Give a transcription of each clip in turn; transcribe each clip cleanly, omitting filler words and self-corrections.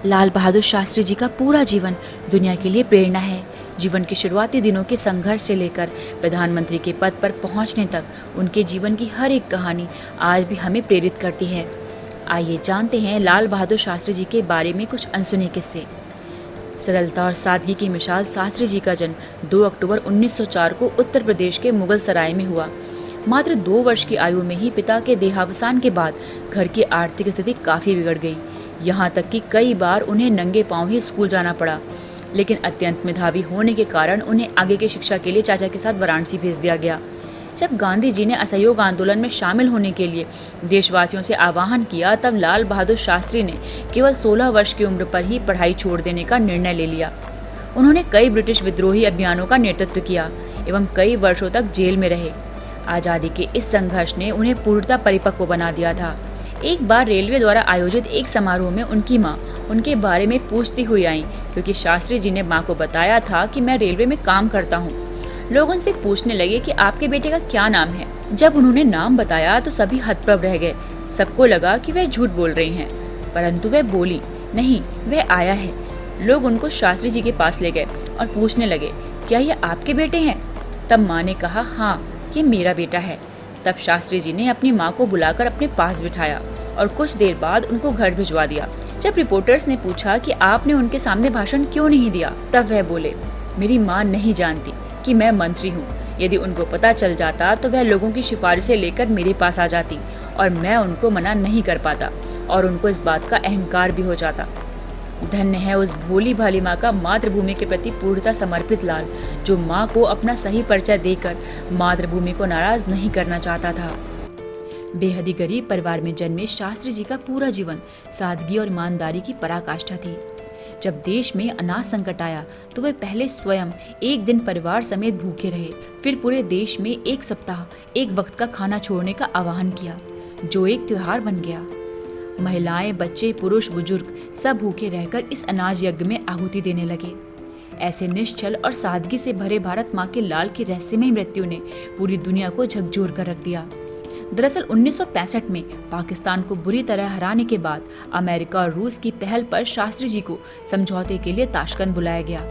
लाल बहादुर शास्त्री जी का पूरा जीवन दुनिया के लिए प्रेरणा है। जीवन के शुरुआती दिनों के संघर्ष से लेकर प्रधानमंत्री के पद पर पहुंचने तक उनके जीवन की हर एक कहानी आज भी हमें प्रेरित करती है। आइए जानते हैं लाल बहादुर शास्त्री जी के बारे में कुछ अनसुने किस्से। सरलता और सादगी की मिसाल शास्त्री जी का जन्म 2 अक्टूबर 1904 को उत्तर प्रदेश के मुगल सराय में हुआ। मात्र 2 वर्ष की आयु में ही पिता के देहावसान के बाद घर की आर्थिक स्थिति काफ़ी बिगड़ गई। यहाँ तक कि कई बार उन्हें नंगे पांव ही स्कूल जाना पड़ा, लेकिन अत्यंत मेधावी होने के कारण उन्हें आगे की शिक्षा के लिए चाचा के साथ वाराणसी भेज दिया गया। जब गांधी जी ने असहयोग आंदोलन में शामिल होने के लिए देशवासियों से आह्वान किया, तब लाल बहादुर शास्त्री ने केवल 16 वर्ष की उम्र पर ही पढ़ाई छोड़ देने का निर्णय ले लिया। उन्होंने कई ब्रिटिश विद्रोही अभियानों का नेतृत्व किया एवं कई वर्षों तक जेल में रहे। आज़ादी के इस संघर्ष ने उन्हें पूर्णतः परिपक्व बना दिया था। एक बार रेलवे द्वारा आयोजित एक समारोह में उनकी मां उनके बारे में पूछती हुई आई, क्योंकि शास्त्री जी ने मां को बताया था कि मैं रेलवे में काम करता हूं। लोग उनसे पूछने लगे कि आपके बेटे का क्या नाम है। जब उन्होंने नाम बताया तो सभी हतप्रभ रह गए। सबको लगा कि वह झूठ बोल रही हैं, परंतु वह बोली, नहीं, वह आया है। लोग उनको शास्त्री जी के पास ले गए और पूछने लगे, क्या ये आपके बेटे हैं? तब माँ ने कहा, हाँ, ये मेरा बेटा है। तब शास्त्री जी ने अपनी माँ को बुलाकर अपने पास बिठाया और कुछ देर बाद उनको घर भिजवा दिया। जब रिपोर्टर्स ने पूछा कि आपने उनके सामने भाषण क्यों नहीं दिया, तब वह बोले, मेरी माँ नहीं जानती कि मैं मंत्री हूँ। यदि उनको पता चल जाता तो वह लोगों की सिफारिशें लेकर मेरे पास आ जाती और मैं उनको मना नहीं कर पाता और उनको इस बात का अहंकार भी हो जाता। धन्य है उस भोली भाली माँ का मातृभूमि के प्रति पूर्णतः समर्पित लाल, जो माँ को अपना सही परिचय देकर मातृभूमि को नाराज नहीं करना चाहता था। बेहद ही गरीब परिवार में जन्मे शास्त्री जी का पूरा जीवन सादगी और ईमानदारी की पराकाष्ठा थी। जब देश में अनाज संकट आया तो वे पहले स्वयं एक दिन परिवार समेत भूखे रहे, फिर पूरे देश में एक सप्ताह एक वक्त का खाना छोड़ने का आह्वान किया, जो एक त्योहार बन गया। महिलाएं, बच्चे, पुरुष, बुजुर्ग सब भूखे रहकर इस अनाज यज्ञ में आहुति देने लगे। ऐसे निश्चल और सादगी से भरे भारत माँ के लाल की रहस्यमय मृत्यु ने पूरी दुनिया को झकझोर कर रख दिया। दरअसल 1965 में पाकिस्तान को बुरी तरह हराने के बाद अमेरिका और रूस की पहल पर शास्त्री जी को समझौते के लिए ताशकंद बुलाया गया।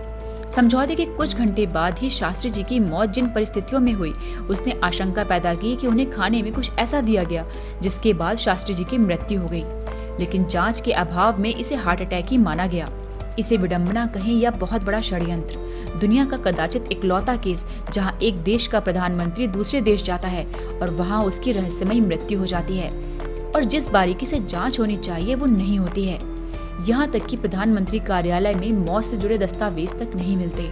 समझौते के कुछ घंटे बाद ही शास्त्री जी की मौत जिन परिस्थितियों में हुई, उसने आशंका पैदा की कि उन्हें खाने में कुछ ऐसा दिया गया जिसके बाद शास्त्री जी की मृत्यु हो गई। लेकिन जांच के अभाव में इसे हार्ट अटैक ही माना गया। इसे विडंबना कहें या बहुत बड़ा षड्यंत्र, दुनिया का कदाचित इकलौता केस जहां एक देश का प्रधानमंत्री दूसरे देश जाता है और वहां उसकी रहस्यमयी मृत्यु हो जाती है और जिस बारीकी से जांच होनी चाहिए वो नहीं होती है। यहाँ तक कि प्रधानमंत्री कार्यालय में मौत से जुड़े दस्तावेज तक नहीं मिलते।